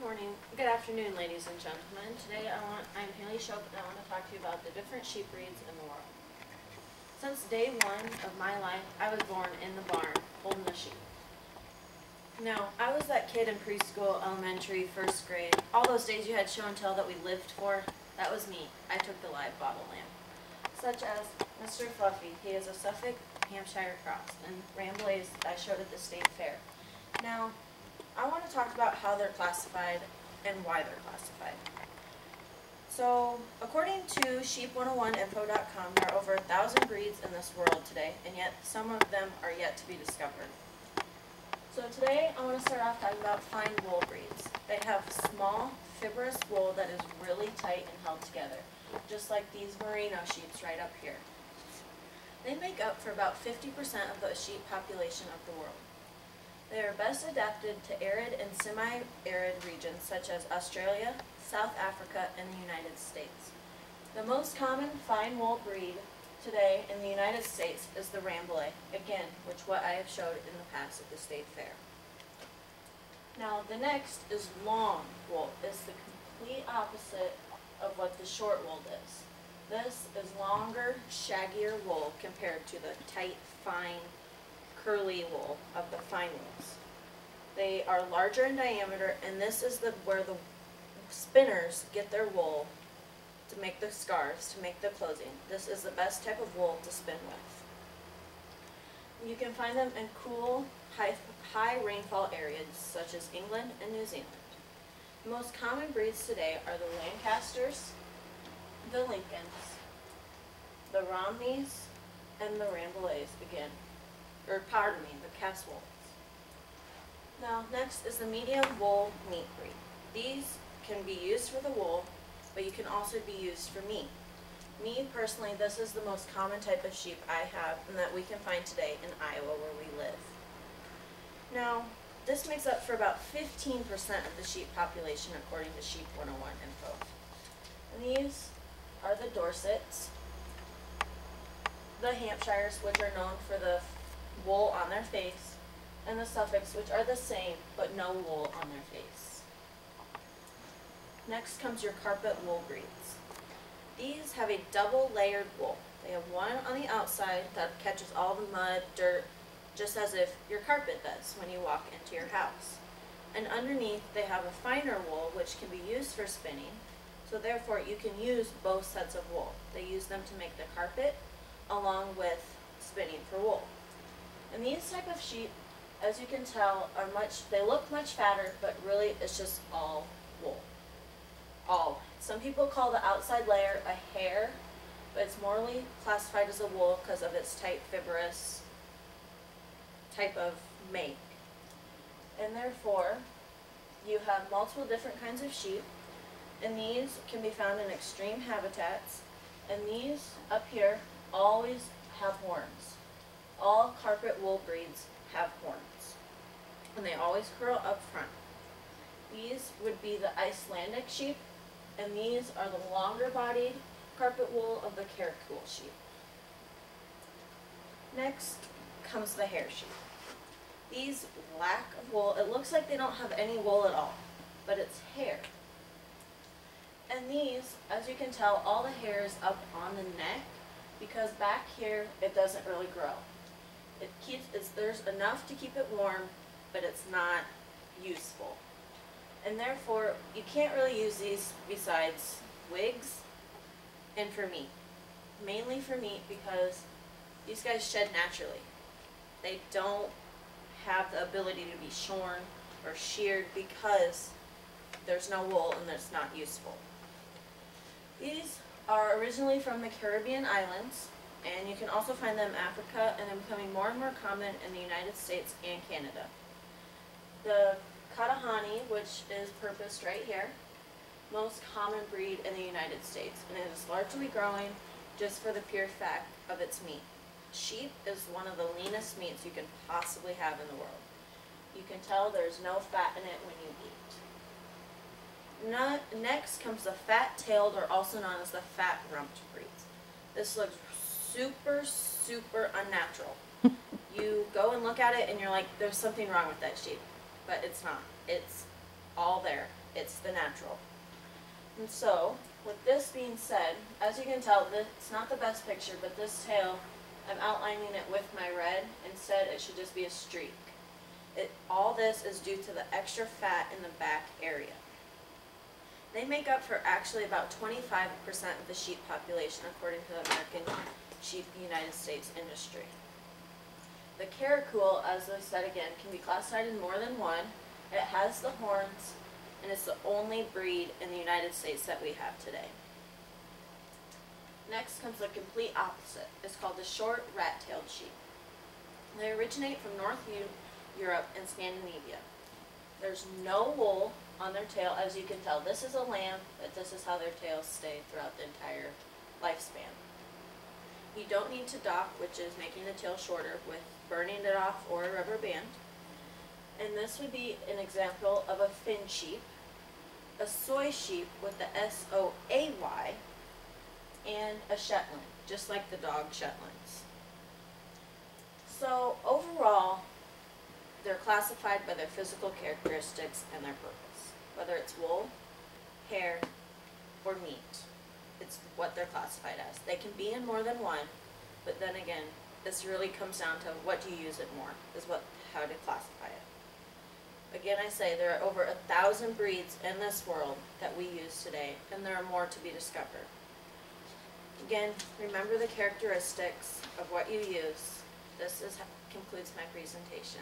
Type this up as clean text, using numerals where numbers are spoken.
Good afternoon, ladies and gentlemen. Today I'm Haley Shope, and I want to talk to you about the different sheep breeds in the world. Since day one of my life, I was born in the barn, holding the sheep. Now, I was that kid in preschool, elementary, first grade, all those days you had show and tell that we lived for, that was me. I took the live bottle lamb. Such as Mr. Fluffy, he is a Suffolk, Hampshire cross, and Ramblers I showed at the state fair. Now, I want to talk about how they're classified and why they're classified. So, according to sheep101info.com, there are over 1,000 breeds in this world today, and yet some of them are yet to be discovered. So today, I want to start off talking about fine wool breeds. They have small, fibrous wool that is really tight and held together, just like these merino sheeps right up here. They make up for about 50% of the sheep population of the world. They are best adapted to arid and semi-arid regions such as Australia, South Africa, and the United States. The most common fine wool breed today in the United States is the Rambouillet, again, what I have showed in the past at the state fair. Now, the next is long wool. It's the complete opposite of what the short wool is. This is longer, shaggier wool compared to the tight, fine, curly wool of the fine wools. They are larger in diameter, and this is where the spinners get their wool to make the scarves, to make the clothing. This is the best type of wool to spin with. You can find them in cool, high rainfall areas such as England and New Zealand. The most common breeds today are the Lancasters, the Lincolns, the Romneys, and the Ramboulets again. The Caswolds. Now, next is the medium wool meat breed. These can be used for the wool, but you can also be used for meat. Me, personally, this is the most common type of sheep I have and that we can find today in Iowa where we live. Now, this makes up for about 15% of the sheep population according to Sheep 101 info. And these are the Dorsets, the Hampshires, which are known for the wool on their face, and the Suffolks, which are the same but no wool on their face. Next comes your carpet wool breeds. These have a double layered wool. They have one on the outside that catches all the mud, dirt, just as if your carpet does when you walk into your house. And underneath they have a finer wool which can be used for spinning, so therefore you can use both sets of wool. They use them to make the carpet along with spinning for wool. And these type of sheep, as you can tell, they look much fatter, but really it's just all wool. All. Some people call the outside layer a hair, but it's morally classified as a wool because of its tight, fibrous type of make. And therefore, you have multiple different kinds of sheep, and these can be found in extreme habitats, and these up here always have horns. All carpet wool breeds have horns, and they always curl up front. These would be the Icelandic sheep, and these are the longer-bodied carpet wool of the Caracal sheep. Next comes the hair sheep. These lack of wool. It looks like they don't have any wool at all, but it's hair. And these, as you can tell, all the hair is up on the neck because back here it doesn't really grow. There's enough to keep it warm, but it's not useful. And therefore, you can't really use these besides wigs and for meat. Mainly for meat because these guys shed naturally. They don't have the ability to be shorn or sheared because there's no wool and it's not useful. These are originally from the Caribbean islands, and you can also find them in Africa, and they're becoming more and more common in the United States and Canada. The Katahani, which is purposed right here, most common breed in the United States, and it is largely growing just for the pure fact of its meat. Sheep is one of the leanest meats you can possibly have in the world. You can tell there's no fat in it when you eat. Next comes the fat-tailed, or also known as the fat-rumped breeds. This looks super, super unnatural. You go and look at it and you're like, there's something wrong with that sheep. But it's not. It's all there. It's the natural. And so, with this being said, as you can tell, it's not the best picture, but this tail, I'm outlining it with my red. Instead, it should just be a streak. All this is due to the extra fat in the back area. They make up for actually about 25% of the sheep population, according to the American Sheep United States industry. The caracoule, as I said again, can be classified in more than one. It has the horns, and it's the only breed in the United States that we have today. Next comes the complete opposite. It's called the short rat-tailed sheep. They originate from North Europe and Scandinavia. There's no wool on their tail, as you can tell. This is a lamb, but this is how their tails stay throughout the entire lifespan. You don't need to dock, which is making the tail shorter with burning it off or a rubber band. And this would be an example of a fin sheep, a soy sheep with the S-O-A-Y, and a Shetland, just like the dog Shetlands. So overall, they're classified by their physical characteristics and their purpose. Whether it's wool, hair, or meat, it's what they're classified as. They can be in more than one, but then again, this really comes down to what do you use it more, is how to classify it. Again, I say there are over 1,000 breeds in this world that we use today, and there are more to be discovered. Again, remember the characteristics of what you use. This concludes my presentation.